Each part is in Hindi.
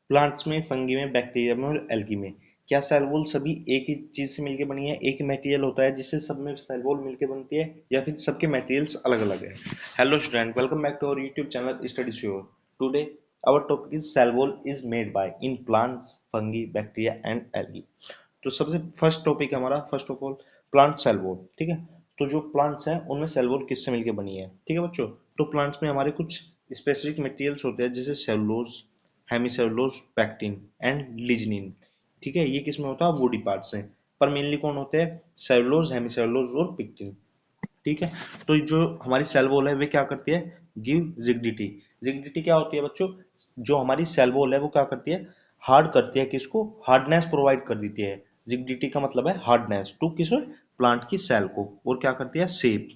प्लांट्स में, फंगी में, बैक्टीरिया में और एल्गी में क्या सेल वॉल सभी एक ही चीज से मिलकर बनी है, एक ही मटेरियल होता है जिससे सब में सेल वॉल मिलकर बनती है, या फिर सबके मटेरियल्स अलग अलग है? Hello student, welcome back to our YouTube channel study sure. Today our topic is cell wall is made by in plants, fungi, bacteria and algae. तो सबसे फर्स्ट टॉपिक है हमारा, first of all plant cell wall. ठीक है, तो जो प्लांट्स हैं उनमें सेल वॉल किससे मिलकर बनी है? ठीक है बच्चों, तो प्लांट्स में हमारे कुछ स्पेसिफिक मटेरियल्स होते हैं जैसे cellulose, hemicellulose, pectin and lignin. ठीक है, ये किसमें होता है? वुडी पार्ट्स में। पर मेनली कौन होते हैं? सेलुलोज, हेमिसेलुलोज और पिक्टिन। ठीक है, तो जो हमारी सेल वॉल है वे क्या करती है? Give rigidity. रिजिडिटी क्या होती है बच्चों? जो हमारी सेल वॉल है वो क्या करती है? हार्ड करती है। किसको? हार्डनेस प्रोवाइड कर देती है। रिजिडिटी का मतलब है हार्डनेस टू किस? प्लांट की सेल को। और क्या करती है? शेप।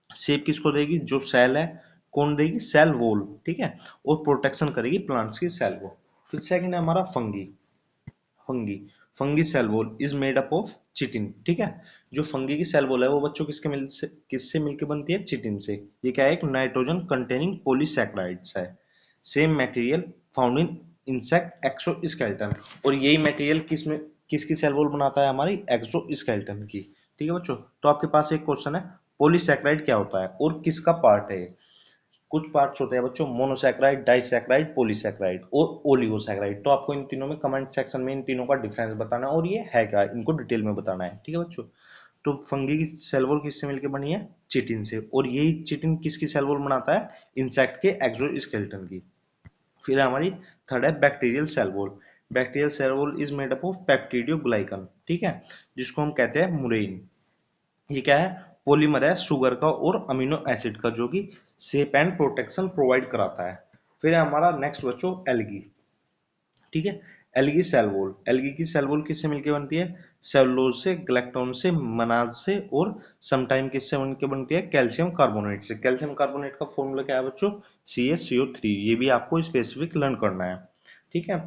शेप किसको देगी? जो सेल है। कौन देगी? Cell wall. ठीक है, और प्रोटेक्शन करेगी प्लांट्स की सेल को। फिर सेकंड है हमारा fungi. Fungi, fungi cell wall is made up of chitin. ठीक है, जो फंगी की सेल वॉल है वो बच्चों किससे मिलकर बनती है? चिटिन से। ये क्या है? एक नाइट्रोजन कंटेनिंग पॉलीसैकेराइड्स है। Same material found in insect exoskeleton. और यही मटेरियल किसकी सेल वॉल बनाता है? हमारी एक्सोस्केलेटन की। ठीक है बच्चों, तो आपके पास एक क्वेश्चन है, पॉलीसैकेराइड क्या होता है और किसका पार्ट है? कुछ पार्ट्स होते हैं बच्चों, मोनोसैकेराइड, डाइसैकेराइड, पॉलीसैकेराइड और ओलिगोसैकेराइड। तो आपको इन तीनों में कमेंट सेक्शन में इन तीनों का डिफरेंस बताना है और ये है क्या, इनको डिटेल में बताना है। ठीक है बच्चों, तो फंगी की सेल वॉल किससे मिलकर बनी है? चिटिन से। और यही चिटिन किसकी सेल वॉल बनाता है? इंसेक्ट के एक्सोस्केलेटन की। फिर हमारी थर्ड है bacterial cell wall. Bacterial cell wall is made up of peptidoglycan. ठीक है, जिसको हम कहते हैं मुरेइन। ये क्या है? पॉलीमर है शुगर का और अमीनो एसिड का, जो कि शेप एंड प्रोटेक्शन प्रोवाइड कराता है। फिर है हमारा नेक्स्ट बच्चों एल्गी। ठीक है, एल्गी सेल वॉल। एल्गी की सेल वॉल किससे मिलकर बनती है? सेलुलोज से, ग्लैक्टोन से, मनाज से और समटाइम किससे बनके बनती है? कैल्शियम कार्बोनेट से। कैल्शियम कार्बोनेट का फॉर्मूला क्या है बच्चों? CaCO3। ये भी आपको स्पेसिफिक लर्न करना है। ठीक है,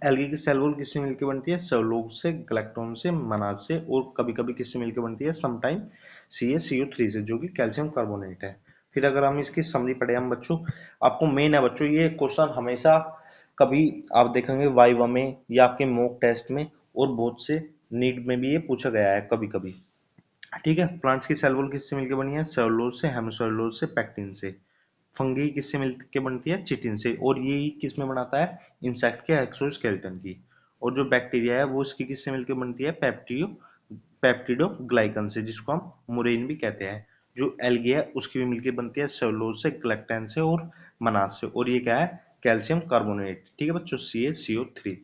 एल्गी की सेल वॉल किससे मिलकर बनती है? सेलुलोज से, ग्लैक्टोन से, मनाज से और कभी कभी किससे मिलकर बनती है? समटाइम CaCO3 से, जो कि कैल्शियम कार्बोनेट है। फिर अगर हम इसकी समरी पढ़े हम बच्चों, आपको मेन है बच्चों ये क्वेश्चन हमेशा कभी आप देखेंगे वाइवा में या आपके मॉक टेस्ट में, और बहुत से नीट में भी ये पूछा गया है कभी कभी। ठीक है, प्लांट्स की सेल वॉल किससे मिलकर बनी है? सेलुलोज से, हेमिसेलुलोज से, पैक्टिन से। फंगी किससे मिलकर बनती है? चिटिन से। और ये किस में बनाता है? इंसेक्ट के एक्सोस्केलेटन की। और जो बैक्टीरिया है वो इसकी किससे मिलकर बनती है? पेप्टिडोग्लाइकन से, जिसको हम मुरेइन भी कहते हैं। जो एल्गी है उसकी भी मिलकर बनती है सेलुलोज से, ग्लैक्टन से और मनाज से। और ये क्या है? Calcium carbonate. ठीक है बच्चों, CaCO3।